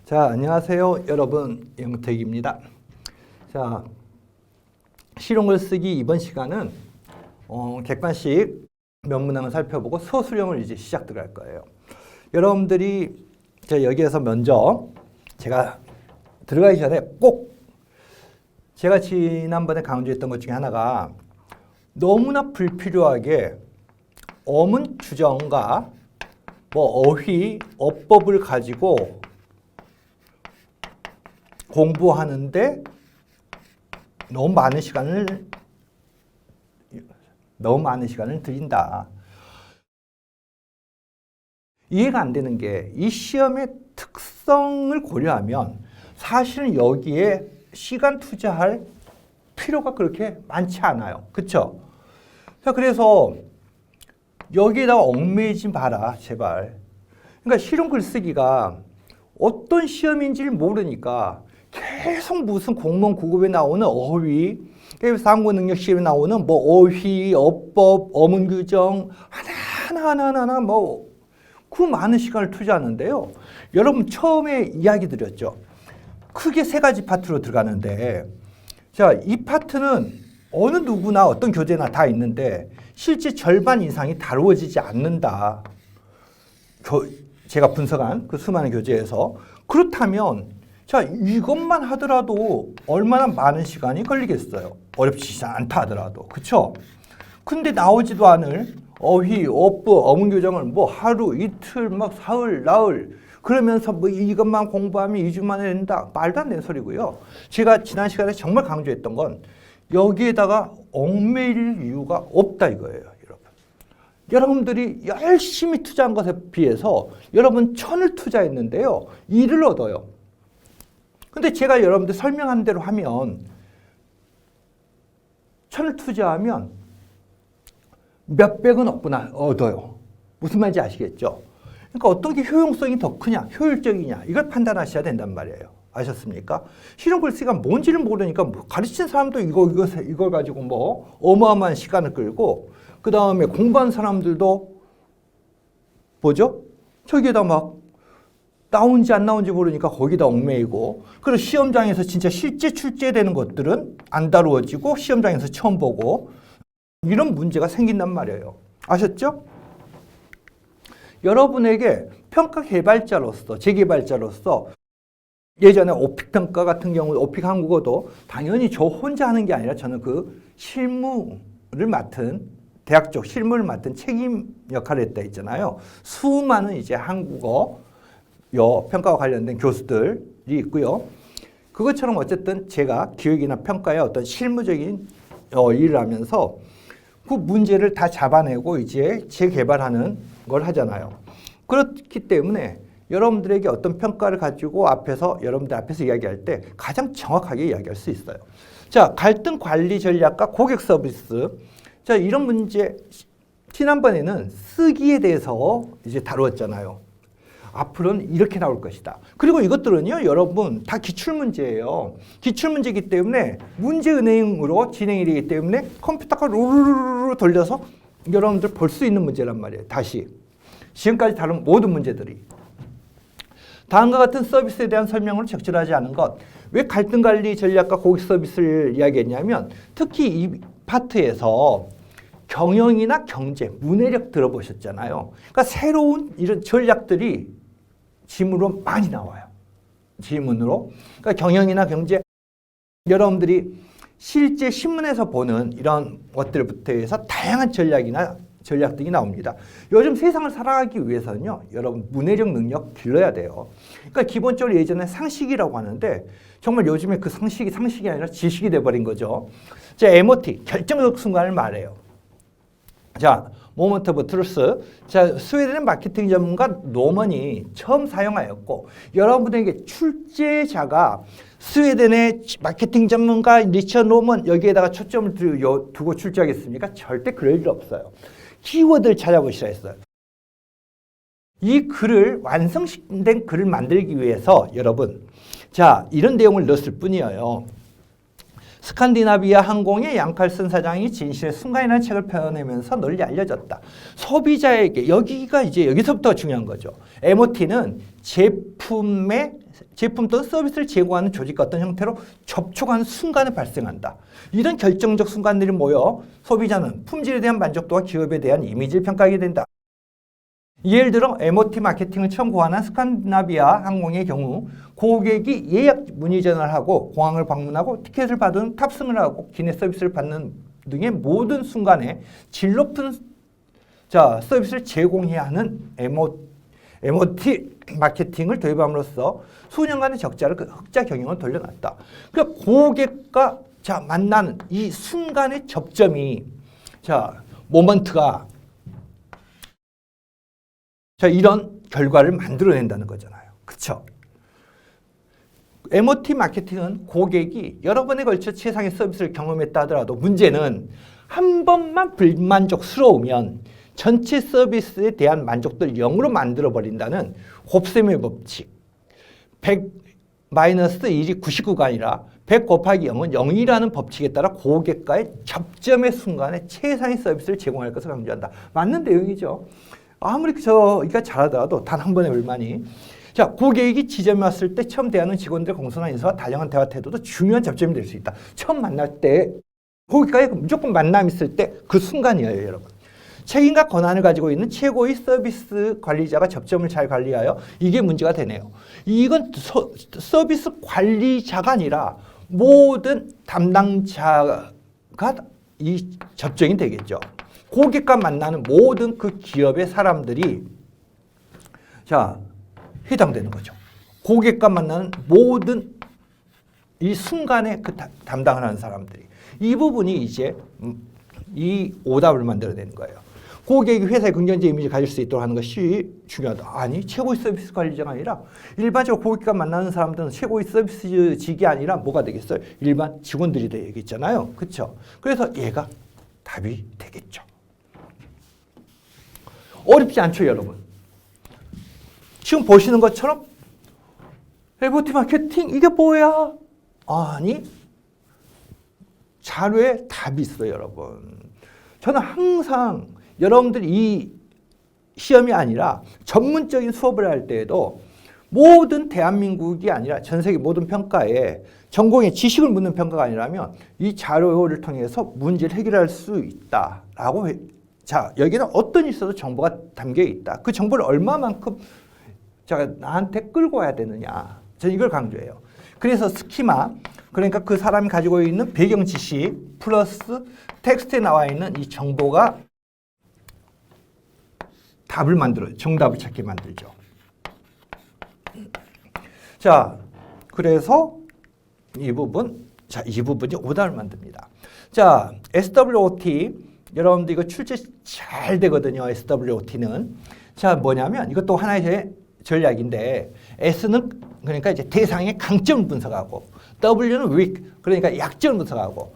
자, 안녕하세요. 여러분, 영택입니다. 자, 실용글 쓰기 이번 시간은 객관식 면문항을 살펴보고 소수령을 이제 시작 들어갈 거예요. 여러분들이 여기에서 먼저 제가 들어가기 전에 꼭 제가 지난번에 강조했던 것 중에 하나가 너무나 불필요하게 어문 규정과 어휘, 어법을 가지고 공부하는데 너무 많은 시간을 들인다. 이해가 안 되는 게 이 시험의 특성을 고려하면 사실은 여기에 시간 투자할 필요가 그렇게 많지 않아요. 그렇죠? 자, 그래서 여기에다가 얽매이지 마라, 제발. 그러니까 실용 글쓰기가 어떤 시험인지를 모르니까 계속 무슨 공무원 9급에 나오는 어휘, 상고 능력 시험에 나오는 어휘, 어법, 어문 규정 하나하나 그 많은 시간을 투자하는데요. 여러분 처음에 이야기 드렸죠. 크게 세 가지 파트로 들어가는데, 자, 이 파트는 어느 누구나 어떤 교재나 다 있는데 실제 절반 이상이 다루어지지 않는다. 제가 분석한 그 수많은 교재에서. 그렇다면 자, 이것만 하더라도 얼마나 많은 시간이 걸리겠어요. 어렵지 않다 하더라도. 그렇죠? 근데 나오지도 않을 어휘, 어법, 어문 교정을 하루, 이틀, 사흘, 나흘 그러면서 이것만 공부하면 2주 만에 된다. 말도 안 되는 소리고요. 제가 지난 시간에 정말 강조했던 건 여기에다가 얽매일 이유가 없다 이거예요, 여러분. 여러분들이 열심히 투자한 것에 비해서 여러분 1000을 투자했는데요. 1을 얻어요. 근데 제가 여러분들 설명한 대로 하면 1000을 투자하면 몇백은 얻어요. 무슨 말인지 아시겠죠? 그러니까 어떤 게 효용성이 더 크냐, 효율적이냐 이걸 판단하셔야 된단 말이에요. 아셨습니까? 실용 글쓰기가 뭔지를 모르니까 가르치는 사람도 이걸 가지고 어마어마한 시간을 끌고 그 다음에 공부한 사람들도 뭐죠? 저기에다 나온지 안 나온지 모르니까 거기다 얽매이고, 그리고 시험장에서 진짜 실제 출제되는 것들은 안 다루어지고 시험장에서 처음 보고 이런 문제가 생긴단 말이에요. 아셨죠? 여러분에게 평가 개발자로서, 재개발자로서 예전에 오픽 평가 같은 경우, 오픽 한국어도 당연히 저 혼자 하는 게 아니라 저는 그 실무를 맡은, 대학 쪽 실무를 맡은 책임 역할을 했다 했잖아요. 수많은 이제 한국어 평가와 관련된 교수들이 있고요. 그것처럼 어쨌든 제가 기획이나 평가의 어떤 실무적인 일을 하면서 그 문제를 다 잡아내고 이제 재개발하는 걸 하잖아요. 그렇기 때문에 여러분들에게 어떤 평가를 가지고 여러분들 앞에서 이야기할 때 가장 정확하게 이야기할 수 있어요. 자, 갈등 관리 전략과 고객 서비스. 자, 이런 문제 지난번에는 쓰기에 대해서 이제 다루었잖아요. 앞으로는 이렇게 나올 것이다. 그리고 이것들은요, 여러분 다 기출문제예요. 기출문제이기 때문에 문제은행으로 진행이 되기 때문에 컴퓨터가 루루루루 돌려서 여러분들 볼 수 있는 문제란 말이에요. 다시 지금까지 다룬 모든 문제들이 다음과 같은 서비스에 대한 설명을 적절하지 않은 것. 왜 갈등관리 전략과 고객 서비스를 이야기했냐면 특히 이 파트에서 경영이나 경제, 문해력 들어보셨잖아요. 그러니까 새로운 이런 전략들이 지문으로 많이 나와요. 지문으로. 그러니까 경영이나 경제, 여러분들이 실제 신문에서 보는 이런 것들부터 해서 다양한 전략들이 나옵니다. 요즘 세상을 살아가기 위해서는요, 여러분 문해력 능력 길러야 돼요. 그러니까 기본적으로 예전에 상식이라고 하는데 정말 요즘에 그 상식이 아니라 지식이 돼버린 거죠. 자, MOT, 결정적 순간을 말해요. 자, 모먼트 오브 트루스. 자, 스웨덴의 마케팅 전문가 노먼이 처음 사용하였고, 여러분에게 출제자가 스웨덴의 마케팅 전문가 리처드 노먼 여기에다가 초점을 두고 출제하겠습니까? 절대 그럴 일 없어요. 키워드를 찾아보시라 했어요. 이 글을 완성된 글을 만들기 위해서 여러분, 자, 이런 내용을 넣었을 뿐이에요. 스칸디나비아 항공의 양 칼슨 사장이 진실의 순간이라는 책을 펴내면서 널리 알려졌다. 소비자에게 여기가 이제 여기서부터 중요한 거죠. MOT는 제품 또는 서비스를 제공하는 조직과 어떤 형태로 접촉하는 순간에 발생한다. 이런 결정적 순간들이 모여 소비자는 품질에 대한 만족도와 기업에 대한 이미지를 평가하게 된다. 예를 들어 MOT 마케팅을 처음 고안한 스칸디나비아 항공의 경우 고객이 예약 문의 전화를 하고 공항을 방문하고 티켓을 받은 탑승을 하고 기내 서비스를 받는 등의 모든 순간에 질 높은 서비스를 제공해야 하는 MOT 마케팅을 도입함으로써 수년간의 적자를 흑자 경영을 돌려놨다. 그러니까 고객과 만나는 이 순간의 접점이 모먼트가 이런 결과를 만들어낸다는 거잖아요. 그렇죠? MOT 마케팅은 고객이 여러 번에 걸쳐 최상의 서비스를 경험했다 하더라도 문제는 한 번만 불만족스러우면 전체 서비스에 대한 만족도를 0으로 만들어버린다는 곱셈의 법칙. 100-1이 99가 아니라 100 곱하기 0은 0이라는 법칙에 따라 고객과의 접점의 순간에 최상의 서비스를 제공할 것을 강조한다. 맞는 내용이죠. 아무리 이가 잘하더라도 단 한 번의 불만이 고객이 지점에 왔을 때 처음 대하는 직원들의 공손한 인사와 다정한 대화 태도도 중요한 접점이 될 수 있다. 처음 만날 때 고객과의 무조건 만남이 있을 때 그 순간이에요, 여러분. 책임과 권한을 가지고 있는 최고의 서비스 관리자가 접점을 잘 관리하여 이게 문제가 되네요. 이건 서비스 관리자가 아니라 모든 담당자가 이 접점이 되겠죠. 고객과 만나는 모든 그 기업의 사람들이 해당되는 거죠. 고객과 만나는 모든 이 순간에 그 담당을 하는 사람들이 이 부분이 이제 이 오답을 만들어내는 거예요. 고객이 회사의 긍정적 이미지를 가질 수 있도록 하는 것이 중요하다. 아니, 최고의 서비스 관리자가 아니라 일반적으로 고객과 만나는 사람들은 최고의 서비스직이 아니라 뭐가 되겠어요? 일반 직원들이 되겠잖아요. 그렇죠? 그래서 얘가 답이 되겠죠. 어렵지 않죠, 여러분? 지금 보시는 것처럼 MOT 마케팅 이게 뭐야? 아니, 자료에 답이 있어요, 여러분. 저는 항상 여러분들이 이 시험이 아니라 전문적인 수업을 할 때에도 모든 대한민국이 아니라 전 세계 모든 평가에 전공의 지식을 묻는 평가가 아니라면 이 자료를 통해서 문제를 해결할 수 있다라고 여기는 어떤 일 있어도 정보가 담겨 있다. 그 정보를 얼마만큼 나한테 끌고 와야 되느냐. 저는 이걸 강조해요. 그래서 스키마, 그러니까 그 사람이 가지고 있는 배경 지식 플러스 텍스트에 나와 있는 이 정보가 답을 만들어요. 정답을 찾게 만들죠. 그래서 이 부분이 오답을 만듭니다. SWOT, 여러분들 이거 출제 잘 되거든요. SWOT는. 뭐냐면 이것도 하나의 전략인데 S는 그러니까 이제 대상의 강점을 분석하고 W는 weak, 그러니까 약점을 분석하고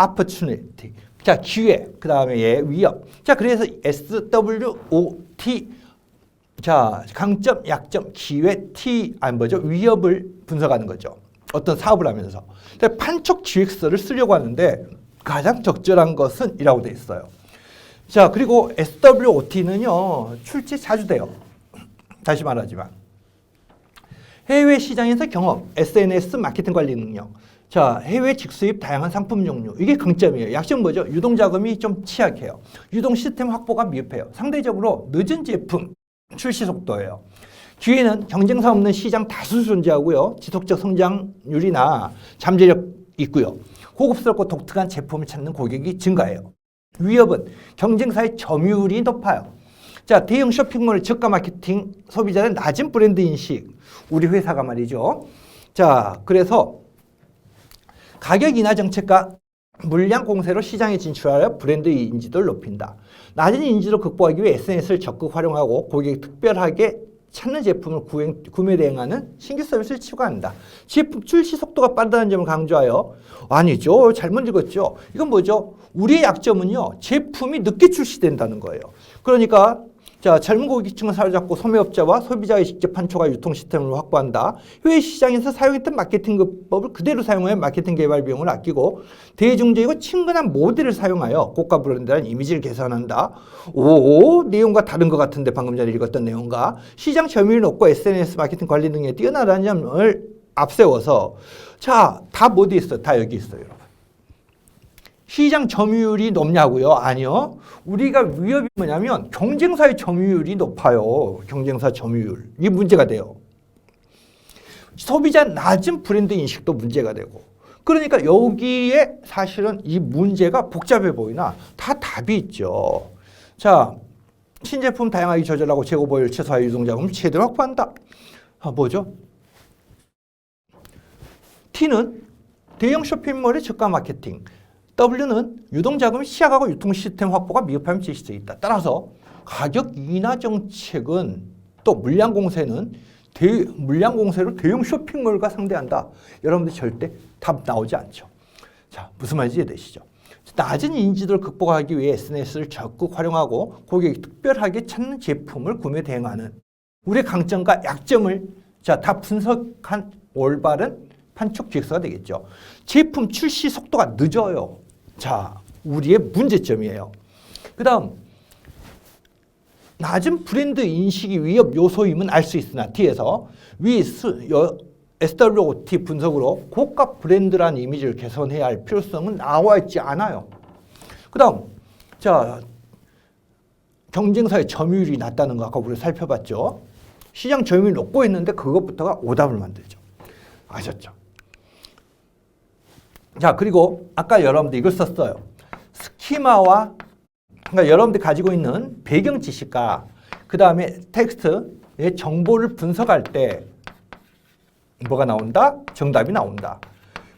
opportunity, 기회, 그 다음에 위협. 그래서 SWOT, 강점, 약점, 기회, 위협을 분석하는 거죠. 어떤 사업을 하면서. 판촉 기획서를 쓰려고 하는데 가장 적절한 것은 이라고 되어 있어요. 그리고 SWOT는요, 출제 자주 돼요. 다시 말하지만. 해외 시장에서 경험, SNS 마케팅 관리 능력. 해외 직수입 다양한 상품 종류. 이게 강점이에요. 약점은 뭐죠? 유동자금이 좀 취약해요. 유동 시스템 확보가 미흡해요. 상대적으로 늦은 제품 출시 속도예요. 기회는 경쟁사 없는 시장 다수 존재하고요. 지속적 성장률이나 잠재력 있고요. 고급스럽고 독특한 제품을 찾는 고객이 증가해요. 위협은 경쟁사의 점유율이 높아요. 대형 쇼핑몰 저가 마케팅, 소비자의 낮은 브랜드 인식. 우리 회사가 말이죠. 그래서 가격 인하 정책과 물량 공세로 시장에 진출하여 브랜드 인지도를 높인다. 낮은 인지도 극복하기 위해 SNS를 적극 활용하고 고객이 특별하게 찾는 제품을 구매 대행하는 신규 서비스를 추가한다. 제품 출시 속도가 빠르다는 점을 강조하여 아니죠. 잘못 읽었죠. 이건 뭐죠? 우리의 약점은요. 제품이 늦게 출시된다는 거예요. 그러니까 자, 젊은 고객층을 사로잡고 소매업자와 소비자의 직접 판촉과 유통 시스템을 확보한다. 해외 시장에서 사용했던 마케팅법을 그대로 사용하여 마케팅 개발 비용을 아끼고 대중적이고 친근한 모델을 사용하여 고가 브랜드라는 이미지를 개선한다. 오, 내용과 다른 것 같은데 방금 전에 읽었던 내용과 시장 점유율이 높고 SNS 마케팅 관리 등에 뛰어나다는 점을 앞세워서 자, 다 어디 있어요? 다 여기 있어요, 여러분. 시장 점유율이 높냐고요? 아니요. 우리가 위협이 뭐냐면 경쟁사의 점유율이 높아요. 경쟁사 점유율. 이게 문제가 돼요. 소비자 낮은 브랜드 인식도 문제가 되고. 그러니까 여기에 사실은 이 문제가 복잡해 보이나 다 답이 있죠. 자, 신제품 다양하게 조절하고 재고 보유를 최소화해 유동자금을 최대로 확보한다. 뭐죠? T는 대형 쇼핑몰의 저가 마케팅. W는 유동자금의 시작하고 유통 시스템 확보가 미흡하면 제시되어 수 있다. 따라서 가격 인하 정책은 또 물량 공세는 물량 공세로 대형 쇼핑몰과 상대한다. 여러분들 절대 답 나오지 않죠. 자, 무슨 말인지 이해되시죠? 낮은 인지도를 극복하기 위해 SNS를 적극 활용하고 고객이 특별하게 찾는 제품을 구매 대행하는 우리의 강점과 약점을 다 분석한 올바른 판촉 기획서가 되겠죠. 제품 출시 속도가 늦어요. 자, 우리의 문제점이에요. 그 다음, 낮은 브랜드 인식이 위협 요소임은 알 수 있으나 뒤에서 SWOT 분석으로 고가 브랜드라는 이미지를 개선해야 할 필요성은 나와 있지 않아요. 그 다음, 자, 경쟁사의 점유율이 낮다는 거 아까 우리 살펴봤죠. 시장 점유율이 높고 있는데 그것부터가 오답을 만들죠. 아셨죠? 자, 그리고 아까 여러분들 이걸 썼어요. 스키마와 그러니까 여러분들이 가지고 있는 배경 지식과 그 다음에 텍스트의 정보를 분석할 때 뭐가 나온다? 정답이 나온다.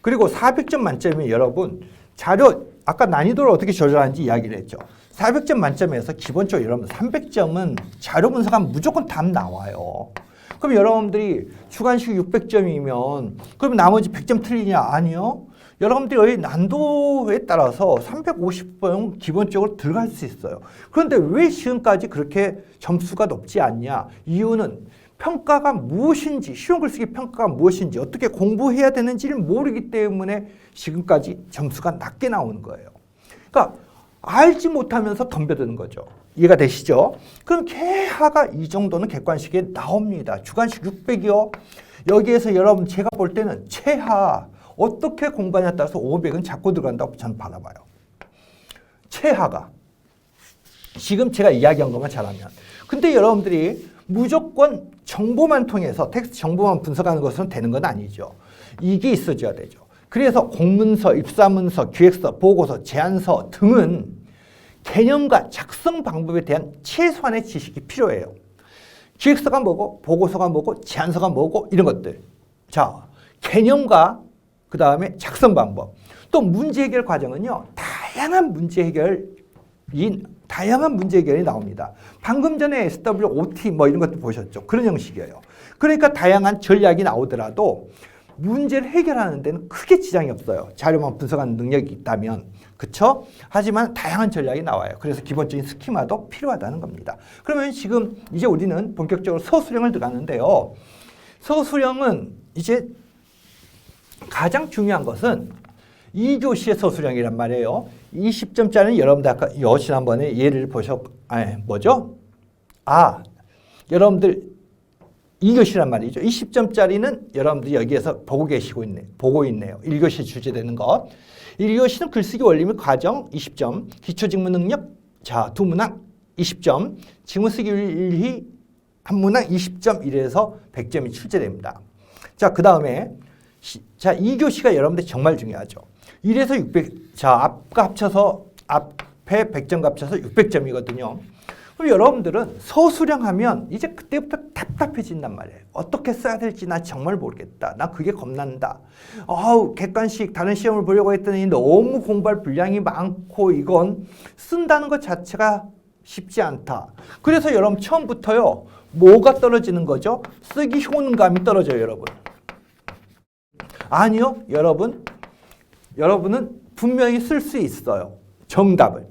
그리고 400점 만점이 여러분 자료 아까 난이도를 어떻게 조절하는지 이야기를 했죠. 400점 만점에서 기본적으로 여러분 300점은 자료 분석하면 무조건 답 나와요. 그럼 여러분들이 주관식 600점이면 그럼 나머지 100점 틀리냐? 아니요. 여러분들이 난도에 따라서 350번 기본적으로 들어갈 수 있어요. 그런데 왜 지금까지 그렇게 점수가 높지 않냐? 이유는 평가가 무엇인지, 쉬운 글쓰기 평가가 무엇인지, 어떻게 공부해야 되는지를 모르기 때문에 지금까지 점수가 낮게 나오는 거예요. 그러니까 알지 못하면서 덤벼드는 거죠. 이해가 되시죠? 그럼 개하가 이 정도는 객관식에 나옵니다. 주관식 600이요. 여기에서 여러분 제가 볼 때는 최하 어떻게 공부하냐에 따라서 500은 잡고 들어간다고 저는 바라봐요. 최하가. 지금 제가 이야기한 것만 잘하면. 근데 여러분들이 무조건 정보만 통해서 텍스트 정보만 분석하는 것은 되는 건 아니죠. 이게 있어줘야 되죠. 그래서 공문서, 입사문서, 기획서, 보고서, 제안서 등은 개념과 작성 방법에 대한 최소한의 지식이 필요해요. 기획서가 뭐고, 보고서가 뭐고, 제안서가 뭐고 이런 것들. 자, 개념과 그 다음에 작성 방법. 또 문제 해결 과정은요. 다양한 문제 해결이 나옵니다. 방금 전에 SWOT 뭐 이런 것도 보셨죠. 그런 형식이에요. 그러니까 다양한 전략이 나오더라도 문제를 해결하는 데는 크게 지장이 없어요. 자료만 분석하는 능력이 있다면. 그쵸? 하지만 다양한 전략이 나와요. 그래서 기본적인 스키마도 필요하다는 겁니다. 그러면 지금 이제 우리는 본격적으로 서술형을 들어가는데요. 서술형은 이제 가장 중요한 것은 2교시의 서술형이란 말이에요. 20점짜리는 여러분들 아까 지난번에 예를 뭐죠? 여러분들 2교시란 말이죠. 20점짜리는 여러분들이 여기에서 보고 있네요. 1교시 주제되는 것. 1교시는 글쓰기 원리 및 과정 20점, 기초 직문 능력, 자, 두 문항 20점, 직문 쓰기 윤리 한 문항 20점 이래서 100점이 출제됩니다. 자, 그 다음에 자, 2교시가 여러분들 정말 중요하죠. 1에서 600, 자, 앞과 합쳐서 앞에 100점 합쳐서 600점이거든요. 그럼 여러분들은 서술형 하면 이제 그때부터 답답해진단 말이에요. 어떻게 써야 될지 나 정말 모르겠다. 나 그게 겁난다. 객관식 다른 시험을 보려고 했더니 너무 공부할 분량이 많고 이건 쓴다는 것 자체가 쉽지 않다. 그래서 여러분 처음부터요. 뭐가 떨어지는 거죠? 쓰기 효능감이 떨어져요, 여러분. 아니요, 여러분은 분명히 쓸 수 있어요. 정답을.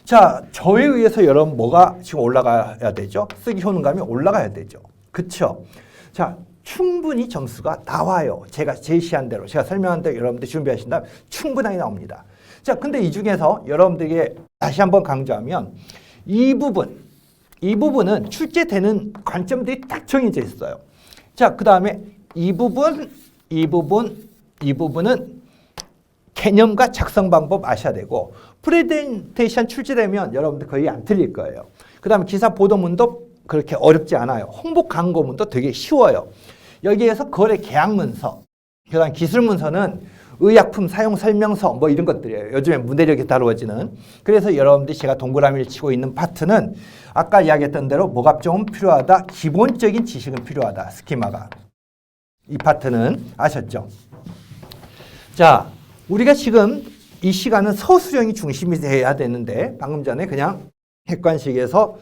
자, 저에 의해서 여러분 뭐가 지금 올라가야 되죠? 쓰기 효능감이 올라가야 되죠. 그쵸? 자, 충분히 점수가 나와요. 제가 제시한 대로, 제가 설명한 대로 여러분들 준비하신다면 충분하게 나옵니다. 자, 근데 이 중에서 여러분들에게 다시 한번 강조하면 이 부분은 출제되는 관점들이 딱 정해져 있어요. 자, 그 다음에 이 부분은 개념과 작성 방법 아셔야 되고, 프레젠테이션 출제되면 여러분들 거의 안 틀릴 거예요. 그 다음에 기사 보도문도 그렇게 어렵지 않아요. 홍보 광고문도 되게 쉬워요. 여기에서 거래 계약문서, 그 다음 기술문서는 의약품 사용 설명서 뭐 이런 것들이에요. 요즘에 문해력이 다루어지는. 그래서 여러분들이 제가 동그라미를 치고 있는 파트는 아까 이야기했던 대로 뭐가 좀 필요하다. 기본적인 지식은 필요하다. 스키마가. 이 파트는 아셨죠? 자, 우리가 지금 이 시간은 서술형이 중심이 돼야 되는데 방금 전에 그냥 객관식에서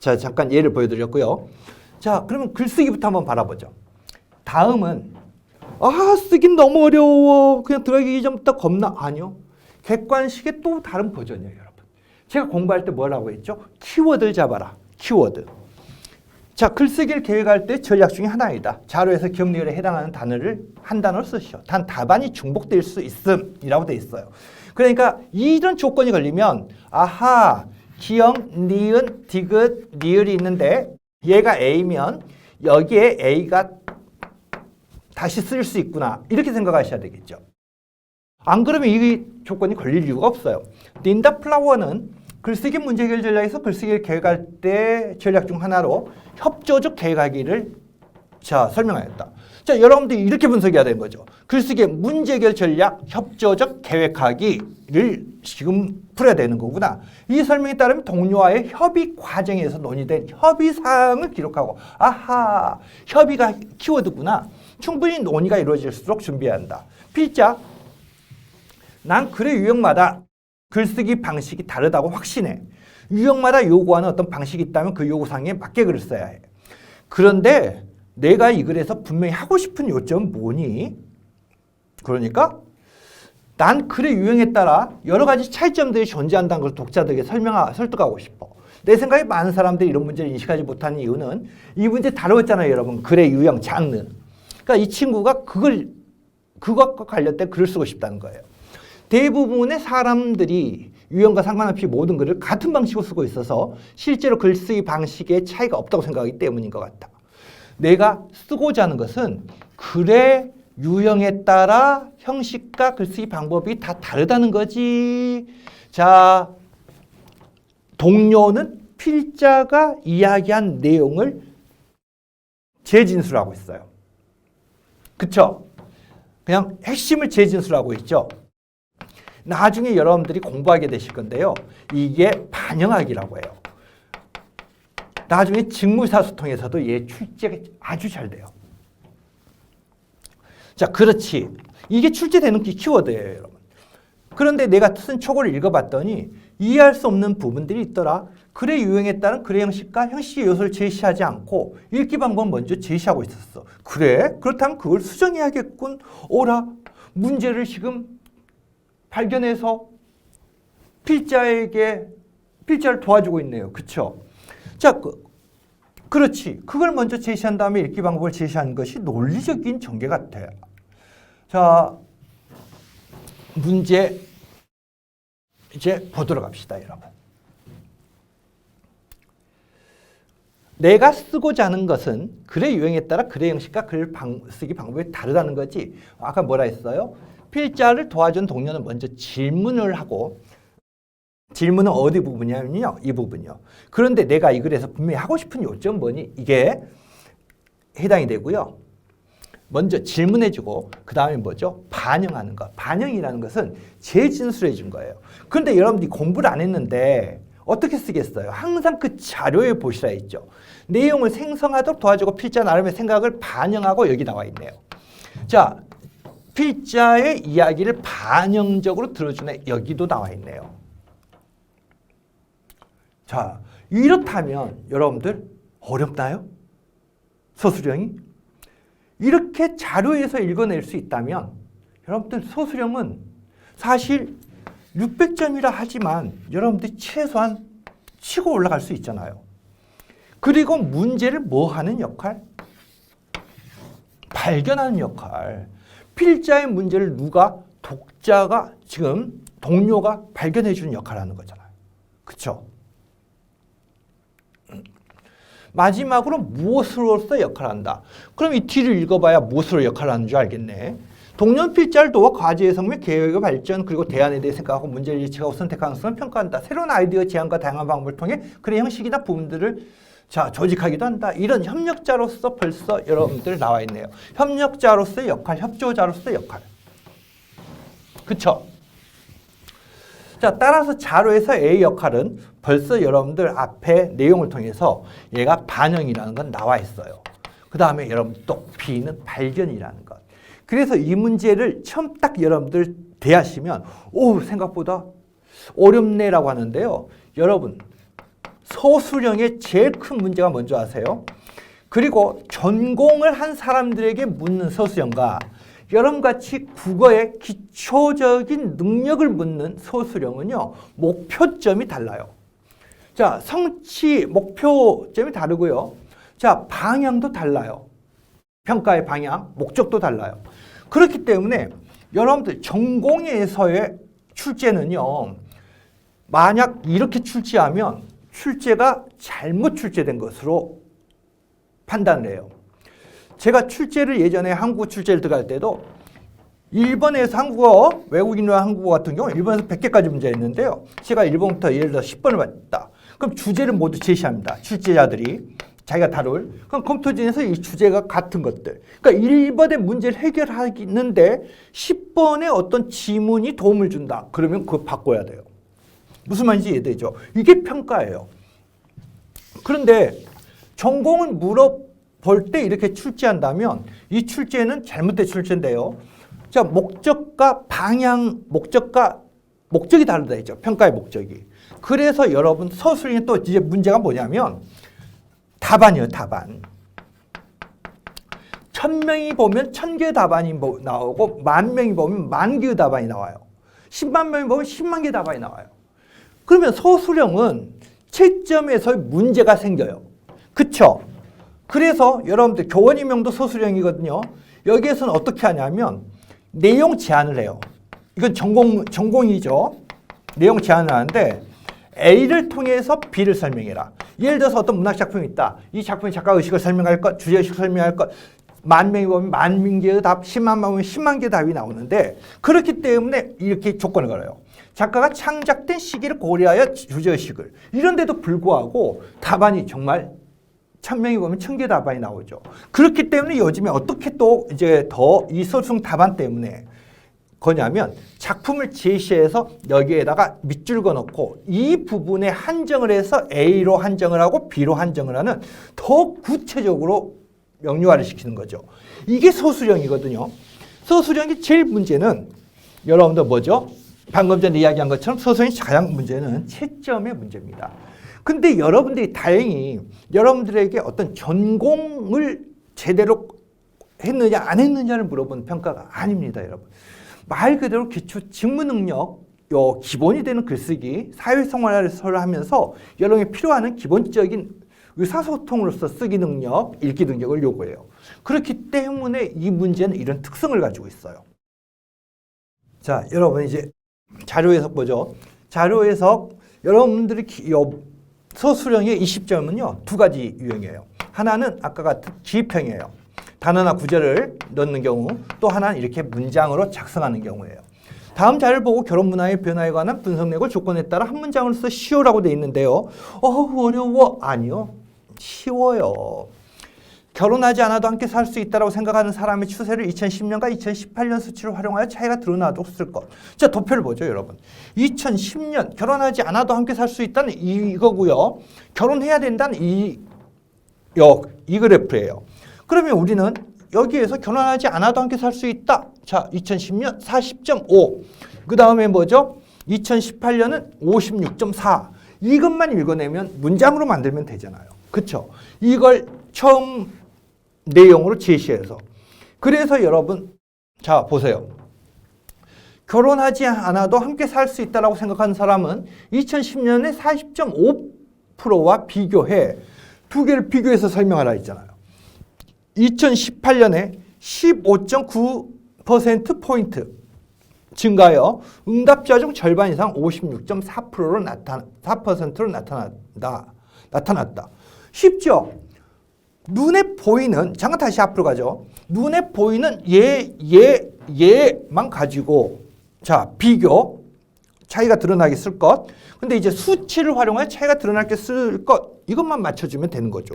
자, 잠깐 예를 보여드렸고요. 자, 그러면 글쓰기부터 한번 바라보죠. 다음은 쓰긴 너무 어려워. 그냥 들어가기 전부터 겁나. 아니요. 객관식의 또 다른 버전이에요, 여러분. 제가 공부할 때 뭐라고 했죠? 키워드를 잡아라. 키워드. 자, 글쓰기를 계획할 때 전략 중에 하나이다. 자료에서 기억력에 해당하는 단어를 한 단어로 쓰시오. 단 답안이 중복될 수 있음이라고 돼 있어요. 그러니까 이런 조건이 걸리면 아하, 기억, 니은, 디귿, 리을이 있는데 얘가 A면 여기에 A가 다시 쓸 수 있구나. 이렇게 생각하셔야 되겠죠. 안 그러면 이 조건이 걸릴 이유가 없어요. 린다 플라워는 글쓰기 문제 해결 전략에서 글쓰기를 계획할 때 전략 중 하나로 협조적 계획하기를 설명하였다. 자, 여러분들이 이렇게 분석해야 되는 거죠. 글쓰기 문제 해결 전략 협조적 계획하기를 지금 풀어야 되는 거구나. 이 설명에 따르면 동료와의 협의 과정에서 논의된 협의 사항을 기록하고 아하, 협의가 키워드구나. 충분히 논의가 이루어질수록 준비해야 한다. 필자, 난 글의 유형마다 글쓰기 방식이 다르다고 확신해. 유형마다 요구하는 어떤 방식이 있다면 그 요구사항에 맞게 글을 써야 해. 그런데 내가 이 글에서 분명히 하고 싶은 요점은 뭐니? 그러니까 난 글의 유형에 따라 여러 가지 차이점들이 존재한다는 걸 독자들에게 설득하고 싶어. 내 생각에 많은 사람들이 이런 문제를 인식하지 못하는 이유는 이 문제 다루었잖아요, 여러분. 글의 유형, 장르. 그러니까 이 친구가 그것과 관련된 글을 쓰고 싶다는 거예요. 대부분의 사람들이 유형과 상관없이 모든 글을 같은 방식으로 쓰고 있어서 실제로 글쓰기 방식에 차이가 없다고 생각하기 때문인 것 같다. 내가 쓰고자 하는 것은 글의 유형에 따라 형식과 글쓰기 방법이 다 다르다는 거지. 자, 동료는 필자가 이야기한 내용을 재진술하고 있어요. 그쵸? 그냥 핵심을 재진술하고 있죠. 나중에 여러분들이 공부하게 되실 건데요. 이게 반영하기라고 해요. 나중에 직무사소통에서도 얘 출제가 아주 잘 돼요. 자, 그렇지. 이게 출제되는 키워드예요, 여러분. 그런데 내가 쓴 초고를 읽어봤더니 이해할 수 없는 부분들이 있더라. 글의 유형에 따른 글의 형식과 형식의 요소를 제시하지 않고 읽기 방법을 먼저 제시하고 있었어. 그래? 그렇다면 그걸 수정해야겠군. 오라, 문제를 지금 발견해서 필자를 도와주고 있네요. 그쵸? 자, 그렇지. 그걸 먼저 제시한 다음에 읽기 방법을 제시하는 것이 논리적인 전개 같아요. 자, 문제 이제 보도록 합시다, 여러분. 내가 쓰고자 하는 것은 글의 유형에 따라 글의 형식과 글 쓰기 방법이 다르다는 거지. 아까 뭐라 했어요? 필자를 도와준 동료는 먼저 질문을 하고, 질문은 어디 부분이냐면요, 이 부분이요. 그런데 내가 이 글에서 분명히 하고 싶은 요점은 뭐니? 이게 해당이 되고요. 먼저 질문해주고 그 다음에 뭐죠? 반영하는 것. 반영이라는 것은 재진술해 준 거예요. 그런데 여러분들이 공부를 안 했는데 어떻게 쓰겠어요? 항상 그 자료에 보시라 했죠. 내용을 생성하도록 도와주고 필자 나름의 생각을 반영하고 여기 나와 있네요. 자, 필자의 이야기를 반영적으로 들어주네. 여기도 나와 있네요. 자, 이렇다면 여러분들 어렵나요? 서술형이? 이렇게 자료에서 읽어낼 수 있다면 여러분들 서술형은 사실 600점이라 하지만 여러분들이 최소한 치고 올라갈 수 있잖아요. 그리고 문제를 뭐 하는 역할? 발견하는 역할. 필자의 문제를 독자가 지금 동료가 발견해 주는 역할을 하는 거잖아요. 그렇죠? 마지막으로 무엇으로서 역할을 한다. 그럼 이 뒤를 읽어봐야 무엇으로 역할을 하는 줄 알겠네. 동료 필자를 도와 과제의 성공, 계획의 발전, 그리고 대안에 대해 생각하고 문제를 예측하고 선택 가능성을 평가한다. 새로운 아이디어 제안과 다양한 방법을 통해 그의 형식이나 부분들을 조직하기도 한다. 이런 협력자로서 벌써 여러분들 나와 있네요. 협력자로서의 역할, 협조자로서의 역할. 그쵸? 자, 따라서 자료에서 A의 역할은 벌써 여러분들 앞에 내용을 통해서 얘가 반영이라는 건 나와 있어요. 그 다음에 여러분 또 B는 발견이라는 것. 그래서 이 문제를 처음 딱 여러분들 대하시면 오, 생각보다 어렵네라고 하는데요. 여러분, 서술형의 제일 큰 문제가 뭔지 아세요? 그리고 전공을 한 사람들에게 묻는 서술형과 여러분같이 국어의 기초적인 능력을 묻는 서술형은요, 목표점이 달라요. 자, 성취, 목표점이 다르고요. 자, 방향도 달라요. 평가의 방향, 목적도 달라요. 그렇기 때문에 여러분들 전공에서의 출제는요, 만약 이렇게 출제하면 출제가 잘못 출제된 것으로 판단을 해요. 제가 출제를 예전에 한국어 출제를 들어갈 때도 일본에서 한국어, 외국인으로 한국어 같은 경우 일본에서 100개까지 문제가 있는데요. 제가 일본부터 예를 들어 10번을 봤다. 그럼 주제를 모두 제시합니다. 출제자들이 자기가 다룰. 그럼 컴퓨터진에서 이 주제가 같은 것들. 그러니까 1번의 문제를 해결하는데 10번의 어떤 지문이 도움을 준다. 그러면 그거 바꿔야 돼요. 무슨 말인지 이해되죠? 이게 평가예요. 그런데 전공을 물어볼 때 이렇게 출제한다면 이 출제는 잘못된 출제인데요. 자, 목적과 방향, 목적이 다르다 했죠. 평가의 목적이. 그래서 여러분 서술형의 또 이제 문제가 뭐냐면 답안이에요, 답안. 1000명이 보면 1000개의 답안이 나오고 10,000명이 보면 10,000개의 답안이 나와요. 10만 명이 보면 10만 개의 답안이 나와요. 그러면 서술형은 채점에서 문제가 생겨요. 그쵸? 그래서 여러분들 교원임용도 서술형이거든요. 여기에서는 어떻게 하냐면 내용 제안을 해요. 이건 전공이죠. 내용 제안을 하는데 A를 통해서 B를 설명해라. 예를 들어서 어떤 문학작품이 있다. 이 작품의 작가 의식을 설명할 것, 주제의식을 설명할 것. 10,000명이 보면 10,000개의 답, 10만 명 보면 10만 개의 답이 나오는데 그렇기 때문에 이렇게 조건을 걸어요. 작가가 창작된 시기를 고려하여 주제의식을. 이런데도 불구하고 답안이 정말 1000명이 보면 1000개 답안이 나오죠. 그렇기 때문에 요즘에 어떻게 또 이제 더 이 서술형 답안 때문에 거냐면 작품을 제시해서 여기에다가 밑줄 그어놓고 이 부분에 한정을 해서 A로 한정을 하고 B로 한정을 하는 더 구체적으로 명료화를 시키는 거죠. 이게 서술형이거든요. 서술형의 제일 문제는 여러분들 뭐죠? 방금 전에 이야기한 것처럼 서술형의 가장 문제는 채점의 문제입니다. 근데 여러분들이 다행히 여러분들에게 어떤 전공을 제대로 했느냐 안 했느냐를 물어보는 평가가 아닙니다, 여러분. 말 그대로 기초 직무 능력, 기본이 되는 글쓰기, 사회생활을 하면서 여러분이 필요한 기본적인 의사소통으로서 쓰기 능력, 읽기 능력을 요구해요. 그렇기 때문에 이 문제는 이런 특성을 가지고 있어요. 자, 여러분 이제 자료 해석 보죠. 자료 해석, 여러분들이 서술형의 20점은요, 두 가지 유형이에요. 하나는 아까 같은 기입형이에요. 단어나 구절을 넣는 경우, 또 하나는 이렇게 문장으로 작성하는 경우예요. 다음 자료를 보고 결혼 문화의 변화에 관한 분석 내고 조건에 따라 한 문장으로서 쉬워라고 되어 있는데요. 어려워. 아니요. 쉬워요. 결혼하지 않아도 함께 살 수 있다고 생각하는 사람의 추세를 2010년과 2018년 수치를 활용하여 차이가 드러나줬을 것. 자, 도표를 보죠, 여러분. 2010년 결혼하지 않아도 함께 살 수 있다는 이거고요. 결혼해야 된다는 이 그래프예요. 그러면 우리는 여기에서 결혼하지 않아도 함께 살 수 있다. 자, 2010년 40.5. 그 다음에 뭐죠? 2018년은 56.4. 이것만 읽어내면 문장으로 만들면 되잖아요. 그렇죠? 이걸 처음 내용으로 제시해서. 그래서 여러분, 자, 보세요. 결혼하지 않아도 함께 살 수 있다고 생각하는 사람은 2010년에 40.5%와 비교해 두 개를 비교해서 설명하라 했잖아요. 2018년에 15.9%포인트 증가하여 응답자 중 절반 이상 56.4%로 4%로 나타났다. 쉽죠? 눈에 보이는, 잠깐 다시 앞으로 가죠. 눈에 보이는 얘만 가지고 자, 비교, 차이가 드러나게 쓸 것. 근데 이제 수치를 활용해 차이가 드러나게 쓸 것. 이것만 맞춰주면 되는 거죠.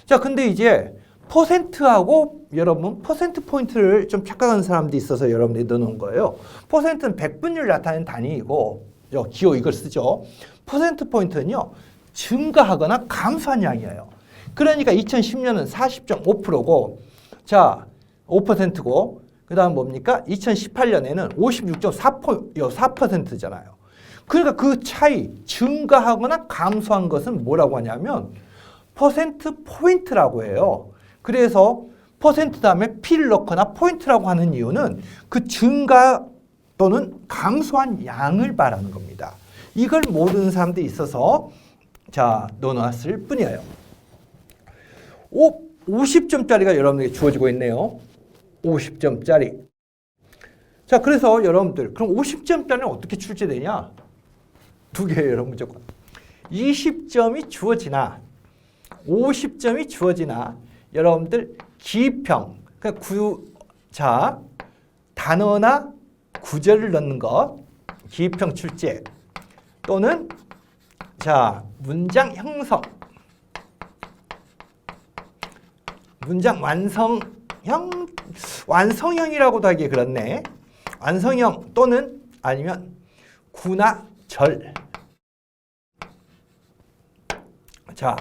자, 근데 이제 퍼센트하고 여러분 퍼센트 포인트를 좀 착각하는 사람도 있어서 여러분들이 넣어놓은 거예요. 퍼센트는 백분율을 나타내는 단위이고 기호 이걸 쓰죠. 퍼센트 포인트는요. 증가하거나 감소한 양이에요. 그러니까 2010년은 40.5%고 자 5%고 그 다음 뭡니까? 2018년에는 56.4%잖아요. 그러니까 그 차이, 증가하거나 감소한 것은 뭐라고 하냐면 퍼센트 포인트라고 해요. 그래서 퍼센트 다음에 P를 넣거나 포인트라고 하는 이유는 그 증가 또는 감소한 양을 말하는 겁니다. 이걸 모르는 사람들이 있어서 자, 넣어놨을 뿐이에요. 50점짜리가 여러분에게 주어지고 있네요. 50점짜리. 자, 그래서 여러분들, 그럼 50점짜리는 어떻게 출제되냐? 두 개예요, 여러분, 무조건. 20점이 주어지나, 50점이 주어지나, 여러분들 기평, 그러니까 자, 단어나 구절을 넣는 것, 기평 출제, 또는 자, 문장 형성, 문장 완성형이라고도 하기 그렇네. 완성형 또는 아니면 구나 절. 자,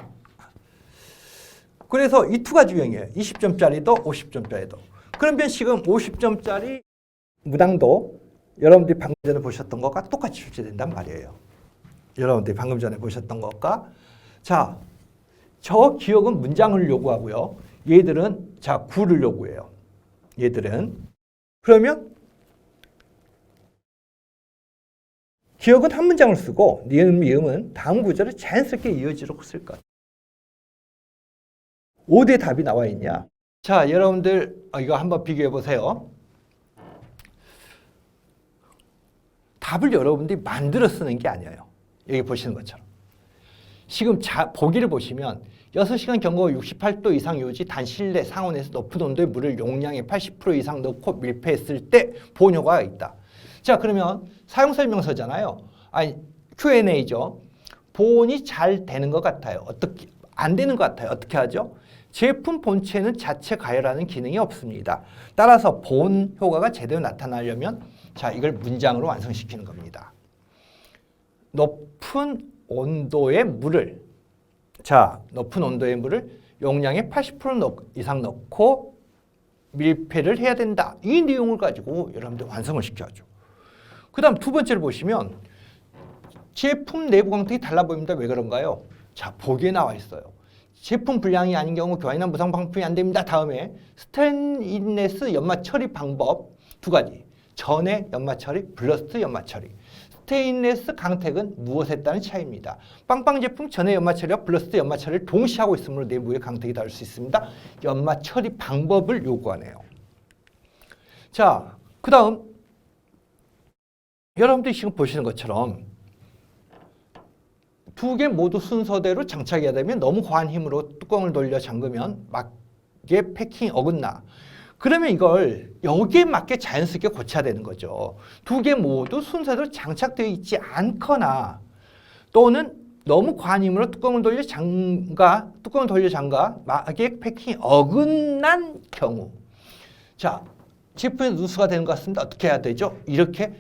그래서 이 두 가지 유형이에요. 20점짜리도 50점짜리도. 그러면 지금 50점짜리 무당도 여러분들이 방금 전에 보셨던 것과 똑같이 출제된단 말이에요. 여러분들이 방금 전에 보셨던 것과 자, 저 기억은 문장을 요구하고요. 얘들은 자 구를 요구해요. 얘들은 그러면 기억은 한 문장을 쓰고 니은 미음은 다음 구절을 자연스럽게 이어지도록 쓸 것. 5대 답이 나와 있냐? 자, 여러분들 이거 한번 비교해 보세요. 답을 여러분들이 만들어 쓰는 게 아니에요. 여기 보시는 것처럼. 지금 보기를 보시면 6시간 경과 68도 이상 유지 단 실내 상온에서 높은 온도의 물을 용량의 80% 이상 넣고 밀폐했을 때 보온 효과가 있다. 자, 그러면 사용설명서잖아요. 아니, Q&A죠. 보온이 잘 되는 것 같아요. 어떻게 안 되는 것 같아요. 어떻게 하죠? 제품 본체는 자체 가열하는 기능이 없습니다. 따라서 보온 효과가 제대로 나타나려면 자, 이걸 문장으로 완성시키는 겁니다. 높은 온도의 물을 자, 높은 온도의 물을 용량의 80% 이상 넣고 밀폐를 해야 된다. 이 내용을 가지고 여러분들 완성을 시켜야죠. 그 다음 두 번째를 보시면 제품 내부 광택이 달라 보입니다. 왜 그런가요? 자, 보기에 나와 있어요. 제품 불량이 아닌 경우 교환이나 무상 방품이 안 됩니다. 다음에 스테인리스 연마 처리 방법 두 가지. 전해 연마 처리, 블러스트 연마 처리. 스테인리스 강택은 무엇에 따른 차이입니다. 빵빵 제품 전해 연마 처리와 블러스트 연마 처리를 동시에 하고 있으므로 내부에 강택이 닿을 수 있습니다. 연마 처리 방법을 요구하네요. 자, 그 다음 여러분들이 지금 보시는 것처럼 두 개 모두 순서대로 장착해야 되면 너무 과한 힘으로 뚜껑을 돌려 잠그면 막게 패킹이 어긋나. 그러면 이걸 여기에 맞게 자연스럽게 고쳐야 되는 거죠. 두 개 모두 순서대로 장착되어 있지 않거나 또는 너무 과한 힘으로 뚜껑을 돌려 잠가 막게 패킹이 어긋난 경우. 자, 제품의 누수가 되는 것 같습니다. 어떻게 해야 되죠? 이렇게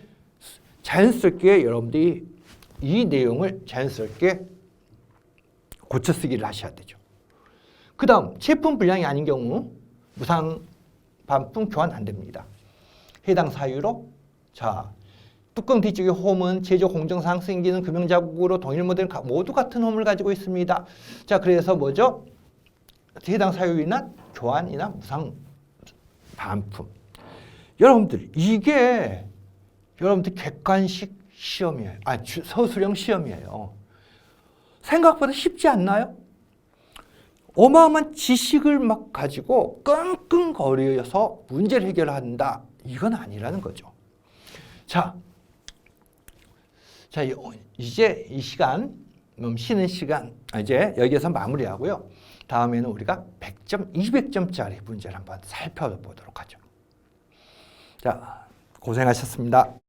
자연스럽게 여러분들이 이 내용을 자연스럽게 고쳐 쓰기를 하셔야 되죠. 그 다음 제품 불량이 아닌 경우 무상 반품 교환 안 됩니다. 해당 사유로 자 뚜껑 뒤쪽의 홈은 제조 공정상 생기는 금형 자국으로 동일 모델 모두 같은 홈을 가지고 있습니다. 자, 그래서 뭐죠? 해당 사유로 인한 교환이나 무상 반품. 여러분들 이게 여러분들 객관식 시험이에요. 서술형 시험이에요. 생각보다 쉽지 않나요? 어마어마한 지식을 막 가지고 끙끙거려서 문제를 해결한다. 이건 아니라는 거죠. 자, 이제 이 시간, 쉬는 시간, 이제 여기에서 마무리하고요. 다음에는 우리가 100점, 200점짜리 문제를 한번 살펴보도록 하죠. 자, 고생하셨습니다.